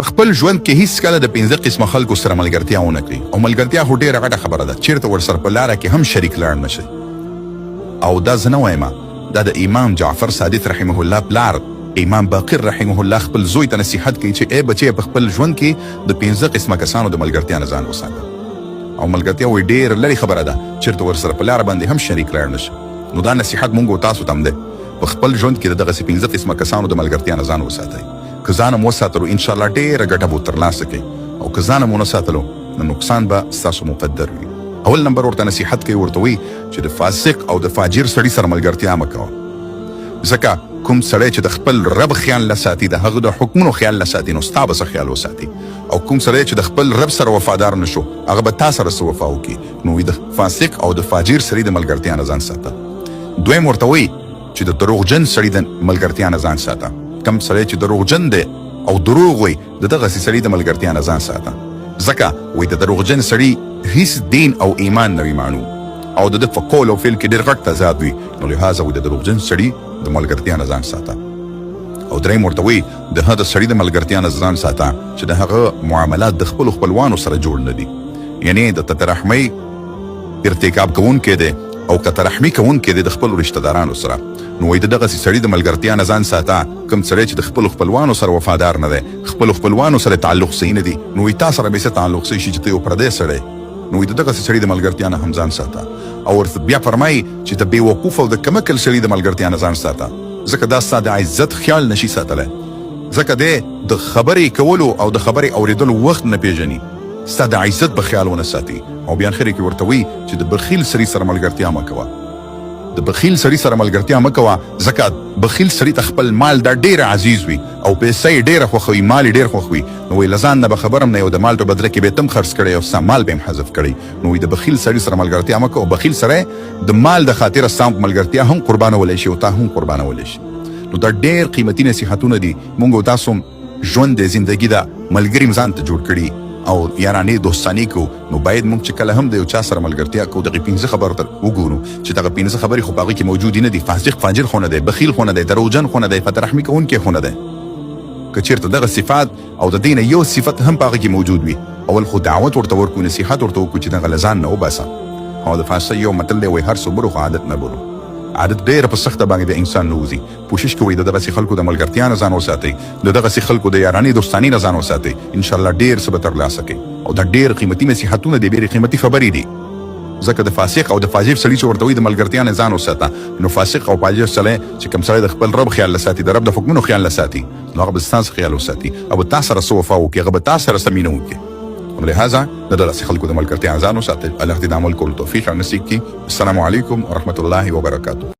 خپل ژوند کې هیڅ کله د 15 قسمه خلکو سره ملګرتیا ونه کړي او ملګرتیا هو ډېره غټه خبره ده چیرته ورسره په لاره کې هم شریک لاړ نشي او دا زه نه وایم دا د امام جعفر صادق رحمه الله پلار امام باقر رحمه الله خپل زوی ته نصیحت کوي چې ای بچي په خپل ژوند کې د 15 قسمه کسانو د ملګرتیا نه ځان وساته او ملګرتیا وي ډېر لري خبره ده چیرته ورسره په لاره باندې هم شریک لاړ نشي نو دا نصیحت مونږ تاسو ته هم ده په خپل ژوند کې دغه 15 قسمه کسانو د ملګرتیا نه ځان وساتئ که ځان مو ساتلو ان شاء الله ډېره ګټه به ترلاسه کړئ او که ځان مو نه ساتلو نو نقصان به ستاسو مقدر وي اول نمبر ورته نصیحت کوي ورته وي چې د فاسق او د فاجر سړي سره ملګرتیا مه کوه ځکه کوم سړی چې د خپل رب خیال نه ساتي د هغه د حکمونو خیال نه ساتي نو ستا به څه خیال وساتي او کوم سړی چې د خپل رب سره وفادار نشو هغه به تا سره څه وفا وکړي نو د فاسق او د فاجر سړي د ملګرتیا نه ځان ساته دویم ورته وي چې د دروغجن سړي د ملګرتیا نه ځان ساته کم سړی چې دروغجن دی او دروغ وي د دغسې سړي د ملګرتیا نه ځان ساته ځکه وایي د دروغجن سړي هیڅ دین او ایمان نه وي معلوم او د ده په قول او فعل کې ډېر غټ تضاد وي نو لهذا وایي د دروغجن سړي د ملګرتیا نه ځان ساته او دریم ورته وایي د هغه سړي د ملګرتیا نه ځان ساته چې د هغه معاملات د خپلو خپلوانو سره جوړ نه دي یعنی د ترحمۍ ارتکاب کوونکی دی او که ترحمي کوونکی دی د خپلو رشته دارانو سره نو وایي د دغسې سړي د ملګرتیا نه ځان ساته کوم سړی چې د خپلو خپلوانو سره وفادار نه دی خپلو خپلوانو سره تعلق صحیح نه دی نو وایي تا سره به څه تعلق صحیح شي چې ته یو پردی سړی نو وایي د دغسې سړي د ملګرتیا نه هم ځان ساته او ورته بیا فرمایي چې د بېوقوف او د کمکل سړي د ملګرتیا نه ځان ساته ځکه دا ستا د عزت خیال نشي ساتلی ځکه دی د خبرې کولو او د خبرې اورېدلو وخت نه پیژني ستا د عزت به خیال ونه ساتي او بیا اخر کې ورته وایي چې د بخیل سړي سره ملګرتیا مه کوه د بخیل سړي سره ملګرتیا مه کوه ځکه بخیل سړي ته خپل مال دا ډېر عزیز وي او پیسه یې ډېره خوښوي مال یې ډېر خوښوي نو وایي له ځان نه به خبر هم نه یو د مال په بدله کې به یې تم خرڅ کړی او ستا مال به یې حذف کړی نو وایي د بخیل سړي سره ملګرتیا مه کوه بخیل سړی د مال د خاطره ستا ملګرتیا هم قربانولی شي او تا هم قربانولی شي نو دا ډېر قیمتي نصیحتونه دي مونږ او تاسو ژوند د زندګي دا ملګري ځان ته جوړ کړي او یارانې دوستانې کو نو باید موږ چې کله هم د یو چا سره ملګرتیا کوو دغې 15 خبرو ته وګورو چې دغه 15 خبرې خو په هغې کې موجودې نه دي فاسق فاجر خو نه دی بخیل خو نه دی دروغجن خو نه دی فترحمي کوونکی خو نه دی که چېرته دغه صفات او د دې نه یو صفت هم په هغه کې موجود وي اول خو دعوت ورته ورکړو نصیحت ورته وکړو چې دغه له ځان نه وباسه او د فارسي یو متل دی وایي هر څه برو خو عادت نه برو عادت ډېره په سخته باندې د انسان نه وځي کوشش کوئ د دغسې خلکو د ملګرتیا نه ځان وساتئ د دغسې خلکو د یارانې دوستانې نه ځان وساتئ انشاءالله ډېر څه به ترلاسه کوئ او دا ډېر قیمتي نصیحتونه دي ډېرې قیمتي خبرې دي ځکه د فاسق او د فاجر سړي چې ورته وایي د ملګرتیا نه ځان وساته نو فاسق او فاجر سړی چې کوم سړی د خپل رب خیال نه ساتي د رب د حکمونو خیال نه ساتي نو هغه به ستا څه خیال وساتي او به تا سره څه وفا وکړي هغه به تا سره څه مینه وکړي لهذا د دغسې خلکو د ملګرتیا نه ځان وساتئ الله دې د عمل کولو توفیق او نصیب کړي السلام علیکم ورحمة الله وبرکاته